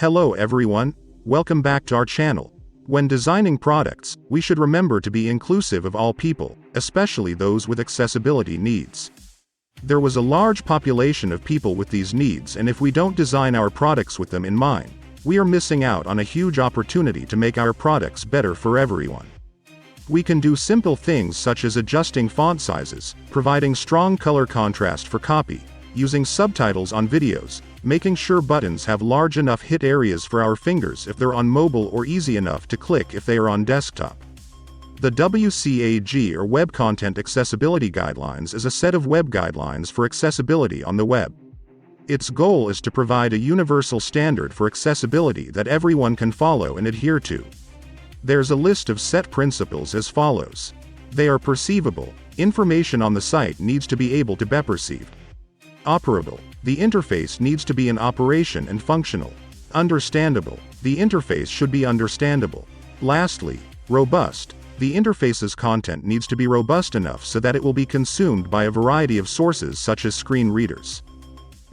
Hello everyone, welcome back to our channel. When designing products, we should remember to be inclusive of all people, especially those with accessibility needs. There was a large population of people with these needs, and if we don't design our products with them in mind, we are missing out on a huge opportunity to make our products better for everyone. We can do simple things such as adjusting font sizes, providing strong color contrast for copy, using subtitles on videos, making sure buttons have large enough hit areas for our fingers if they're on mobile or easy enough to click if they are on desktop. The WCAG or Web Content Accessibility Guidelines is a set of web guidelines for accessibility on the web. Its goal is to provide a universal standard for accessibility that everyone can follow and adhere to. There's a list of set principles as follows. They are perceivable. Information on the site needs to be able to be perceived. Operable. The interface needs to be in operation and functional. Understandable. The interface should be understandable. Lastly, robust. The interface's content needs to be robust enough so that it will be consumed by a variety of sources such as screen readers.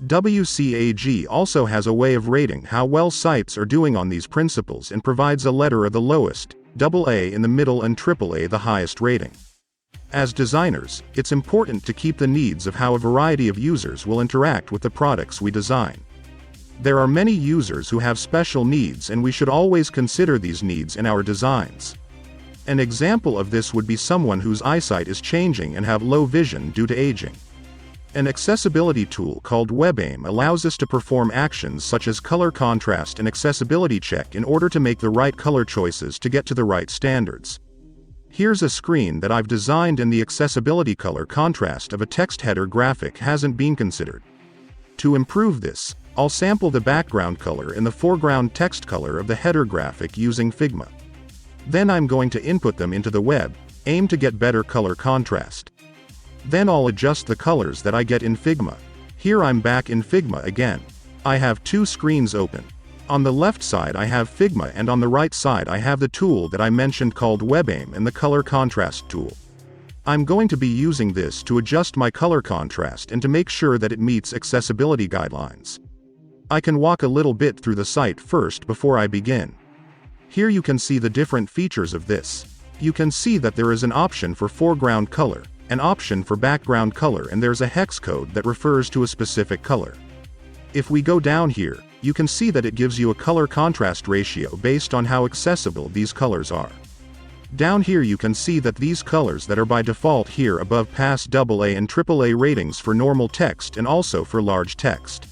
WCAG also has a way of rating how well sites are doing on these principles and provides a letter of the lowest, AA in the middle and AAA the highest rating. As designers, it's important to keep the needs of how a variety of users will interact with the products we design. There are many users who have special needs, and we should always consider these needs in our designs. An example of this would be someone whose eyesight is changing and have low vision due to aging. An accessibility tool called WebAIM allows us to perform actions such as color contrast and accessibility check in order to make the right color choices to get to the right standards. Here's a screen that I've designed, and the accessibility color contrast of a text header graphic hasn't been considered. To improve this, I'll sample the background color and the foreground text color of the header graphic using Figma. Then I'm going to input them into the web, aim to get better color contrast. Then I'll adjust the colors that I get in Figma. Here I'm back in Figma again. I have two screens open. On the left side I have Figma, and on the right side I have the tool that I mentioned called WebAIM and the color contrast tool. I'm going to be using this to adjust my color contrast and to make sure that it meets accessibility guidelines. I can walk a little bit through the site first before I begin. Here you can see the different features of this. You can see that there is an option for foreground color, an option for background color, and there's a hex code that refers to a specific color. If we go down here, you can see that it gives you a color contrast ratio based on how accessible these colors are. Down here you can see that these colors that are by default here above pass AA and AAA ratings for normal text and also for large text.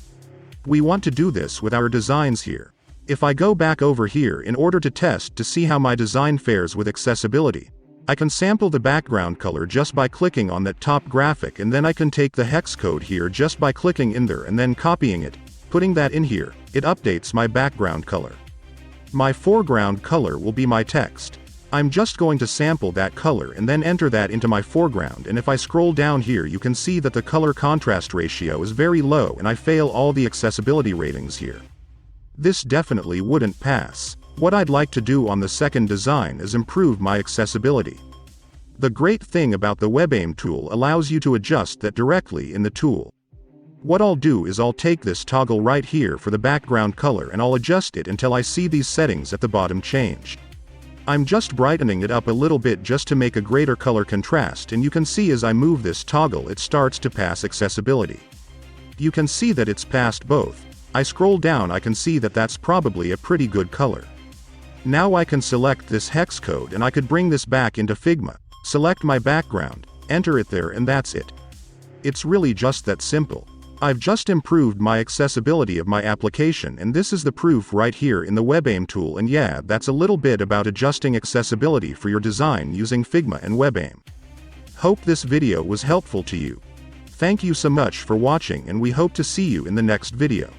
We want to do this with our designs here. If I go back over here in order to test to see how my design fares with accessibility, I can sample the background color just by clicking on that top graphic, and then I can take the hex code here just by clicking in there and then copying it, putting that in here. It updates my background color. My foreground color will be my text. I'm just going to sample that color and then enter that into my foreground, and if I scroll down here you can see that the color contrast ratio is very low and I fail all the accessibility ratings here. This definitely wouldn't pass. What I'd like to do on the second design is improve my accessibility. The great thing about the WebAIM tool allows you to adjust that directly in the tool. What I'll do is I'll take this toggle right here for the background color and I'll adjust it until I see these settings at the bottom changed. I'm just brightening it up a little bit just to make a greater color contrast, and you can see as I move this toggle it starts to pass accessibility. You can see that it's passed both. I scroll down, I can see that that's probably a pretty good color. Now I can select this hex code and I could bring this back into Figma, select my background, enter it there, and that's it. It's really just that simple. I've just improved my accessibility of my application, and this is the proof right here in the WebAIM tool. And yeah, that's a little bit about adjusting accessibility for your design using Figma and WebAIM. Hope this video was helpful to you. Thank you so much for watching, and we hope to see you in the next video.